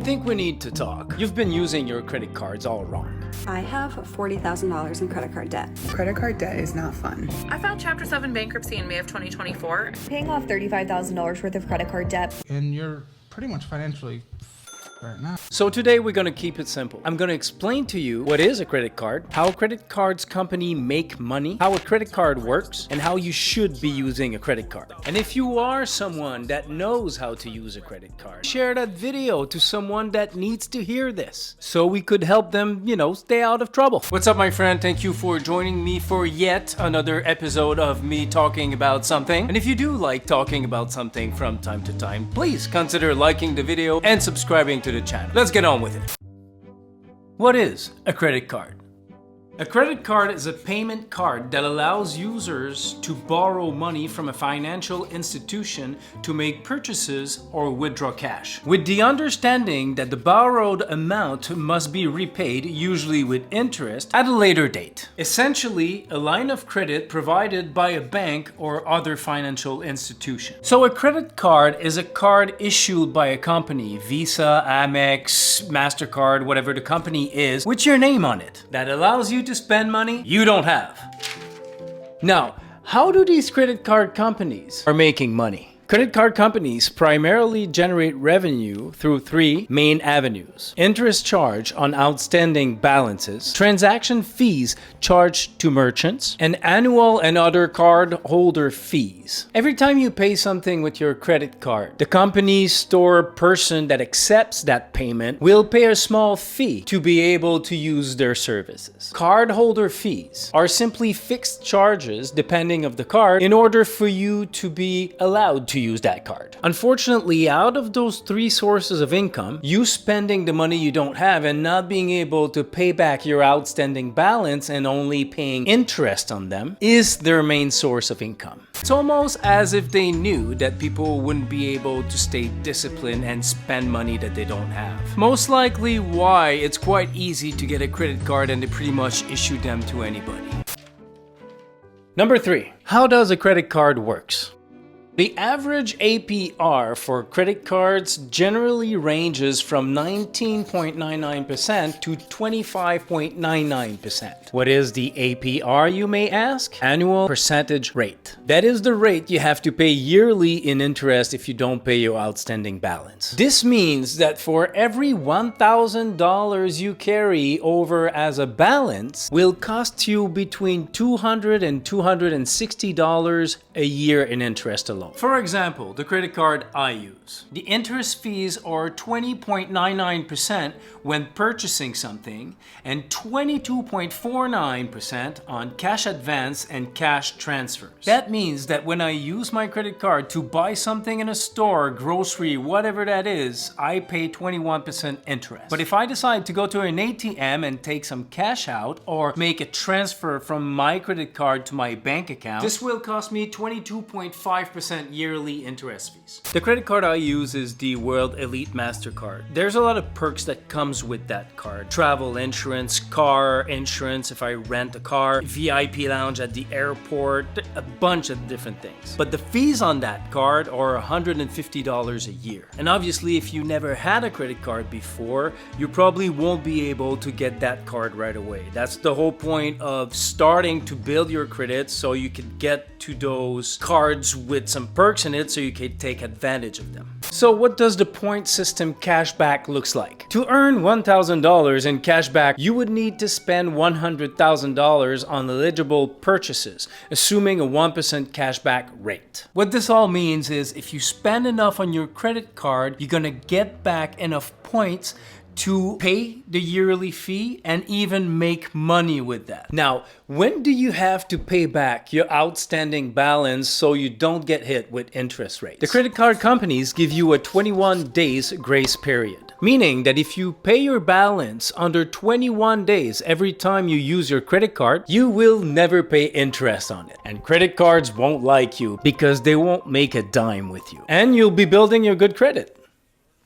I think we need to talk. You've been using your credit cards all wrong. I have $40,000 in credit card debt. Credit card debt is not fun. I filed Chapter 7 bankruptcy in May of 2024. Paying off $35,000 worth of credit card debt. And you're pretty much financially right now. So today we're gonna keep it simple. I'm gonna explain to you what is a credit card, how a credit cards company make money, how a credit card works, and how you should be using a credit card. And if you are someone that knows how to use a credit card, share that video to someone that needs to hear this so we could help them, stay out of trouble. What's up, my friend? Thank you for joining me for yet another episode of me talking about something. And if you do like talking about something from time to time, please consider liking the video and subscribing to the channel. Let's get on with it. What is a credit card? A credit card is a payment card that allows users to borrow money from a financial institution to make purchases or withdraw cash, with the understanding that the borrowed amount must be repaid, usually with interest, at a later date. Essentially, a line of credit provided by a bank or other financial institution. So a credit card is a card issued by a company, Visa, Amex, MasterCard, whatever the company is, with your name on it, that allows you to spend money you don't have. Now, how do these credit card companies are making money? Credit card companies primarily generate revenue through three main avenues: interest charge on outstanding balances, transaction fees charged to merchants, and annual and other card holder fees. Every time you pay something with your credit card, the company, store, person that accepts that payment will pay a small fee to be able to use their services. Card holder fees are simply fixed charges depending of the card in order for you to be allowed to use that card. Unfortunately, out of those three sources of income, you spending the money you don't have and not being able to pay back your outstanding balance and only paying interest on them is their main source of income. It's almost as if they knew that people wouldn't be able to stay disciplined and spend money that they don't have. Most likely why it's quite easy to get a credit card and they pretty much issue them to anybody. Number 3. How does a credit card works? The average APR for credit cards generally ranges from 19.99% to 25.99%. What is the APR, you may ask? Annual percentage rate. That is the rate you have to pay yearly in interest if you don't pay your outstanding balance. This means that for every $1,000 you carry over as a balance will cost you between $200 and $260 a year in interest alone. For example, the credit card I use. The interest fees are 20.99% when purchasing something and 22.49% on cash advance and cash transfers. That means that when I use my credit card to buy something in a store, grocery, whatever that is, I pay 21% interest. But if I decide to go to an ATM and take some cash out or make a transfer from my credit card to my bank account, this will cost me 22.5% yearly interest fees. The credit card I use is the World Elite MasterCard. There's a lot of perks that comes with that card. Travel insurance, car insurance if I rent a car, VIP lounge at the airport, a bunch of different things. But the fees on that card are $150 a year. And obviously if you never had a credit card before, you probably won't be able to get that card right away. That's the whole point of starting to build your credit so you can get to those cards with some perks in it so you can take advantage of them. So what does the point system cashback looks like? To earn $1,000 in cashback, you would need to spend $100,000 on eligible purchases, assuming a 1% cashback rate. What this all means is if you spend enough on your credit card, you're gonna get back enough points to pay the yearly fee and even make money with that. Now, when do you have to pay back your outstanding balance so you don't get hit with interest rates? The credit card companies give you a 21 days grace period, meaning that if you pay your balance under 21 days every time you use your credit card, you will never pay interest on it. And credit cards won't like you because they won't make a dime with you. And you'll be building your good credit.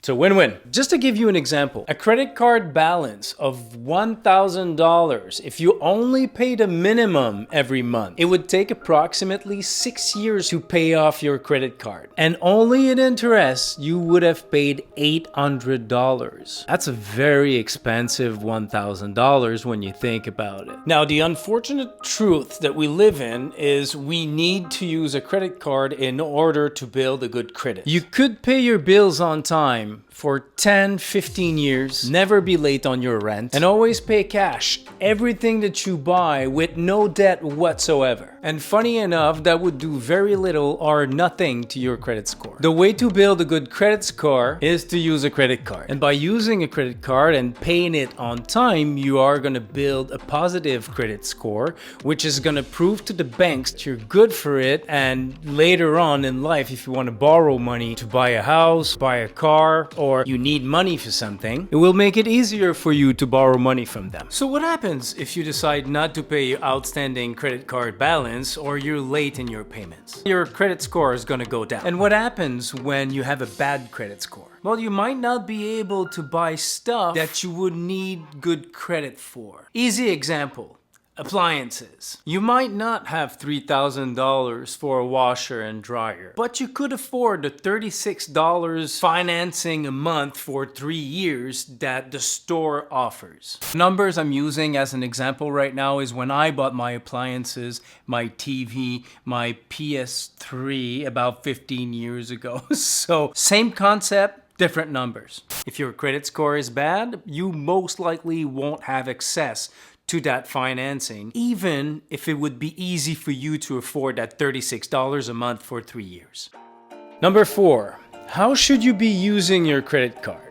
It's a win-win. Just to give you an example, a credit card balance of $1,000, if you only paid a minimum every month, it would take approximately 6 years to pay off your credit card. And only in interest, you would have paid $800. That's a very expensive $1,000 when you think about it. Now, the unfortunate truth that we live in is we need to use a credit card in order to build a good credit. You could pay your bills on time for 10, 15 years, never be late on your rent, and always pay cash everything that you buy with no debt whatsoever. And funny enough, that would do very little or nothing to your credit score. The way to build a good credit score is to use a credit card. And by using a credit card and paying it on time, you are going to build a positive credit score, which is going to prove to the banks that you're good for it. And later on in life, if you want to borrow money to buy a house, buy a car, or you need money for something, it will make it easier for you to borrow money from them. So what happens if you decide not to pay your outstanding credit card balance or you're late in your payments? Your credit score is going to go down. And what happens when you have a bad credit score? Well, you might not be able to buy stuff that you would need good credit for. Easy example. Appliances. You might not have $3,000 for a washer and dryer, but you could afford the $36 financing a month for 3 years that the store offers. Numbers I'm using as an example right now is when I bought my appliances, my TV, my PS3 about 15 years ago. So same concept, different numbers. If your credit score is bad, you most likely won't have access to that financing, even if it would be easy for you to afford that $36 a month for 3 years. Number 4, how should you be using your credit card?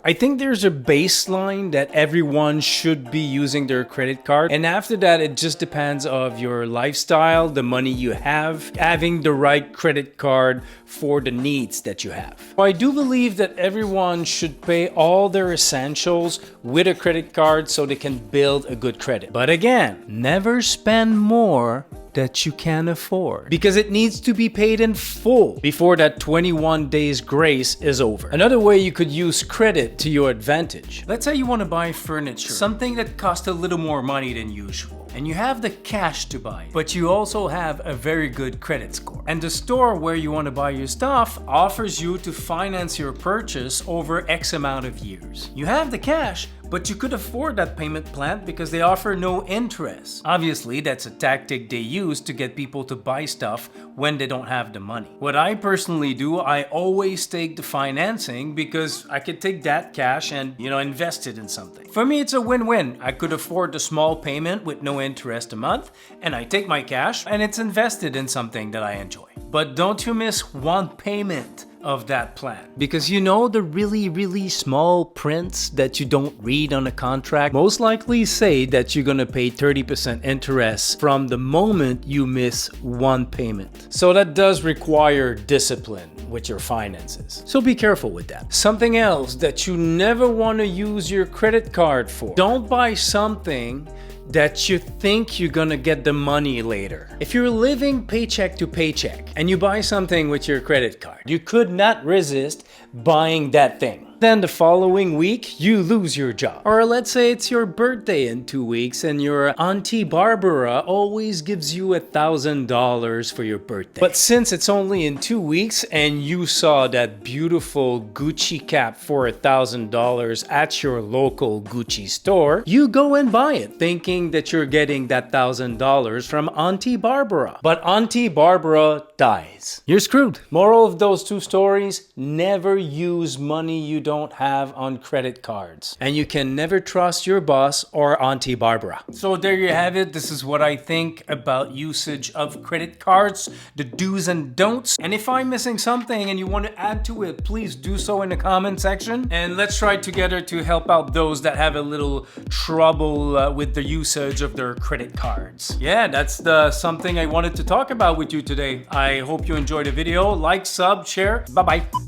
I think there's a baseline that everyone should be using their credit card, and after that it just depends of your lifestyle, the money you have, having the right credit card for the needs that you have. I do believe that everyone should pay all their essentials with a credit card so they can build a good credit. But again, never spend more that you can afford, because it needs to be paid in full before that 21 days grace is over. Another way you could use credit to your advantage. Let's say you want to buy furniture, something that costs a little more money than usual, and you have the cash to buy it, but you also have a very good credit score. And the store where you want to buy your stuff offers you to finance your purchase over X amount of years. You have the cash, but you could afford that payment plan because they offer no interest. Obviously, that's a tactic they use to get people to buy stuff when they don't have the money. What I personally do, I always take the financing because I could take that cash and, invest it in something. For me, it's a win-win. I could afford the small payment with no interest a month, and I take my cash and it's invested in something that I enjoy. But don't you miss one payment of that plan, because the really small prints that you don't read on a contract most likely say that you're gonna pay 30% interest from the moment you miss one payment. So that does require discipline with your finances. So be careful with that. Something else that you never want to use your credit card for. Don't buy something that you think you're gonna get the money later. If you're living paycheck to paycheck and you buy something with your credit card, you could not resist buying that thing. Then the following week, you lose your job. Or let's say it's your birthday in 2 weeks and your Auntie Barbara always gives you $1,000 for your birthday. But since it's only in 2 weeks and you saw that beautiful Gucci cap for $1,000 at your local Gucci store, you go and buy it thinking that you're getting that $1,000 from Auntie Barbara. But Auntie Barbara dies. You're screwed. Moral of those two stories, never use money you don't have on credit cards. And you can never trust your boss or Auntie Barbara. So there you have it. This is what I think about usage of credit cards, the do's and don'ts. And if I'm missing something and you want to add to it, please do so in the comment section. And let's try together to help out those that have a little trouble with the usage of their credit cards. Yeah, that's something I wanted to talk about with you today. I hope you enjoyed the video. Like, sub, share. Bye-bye.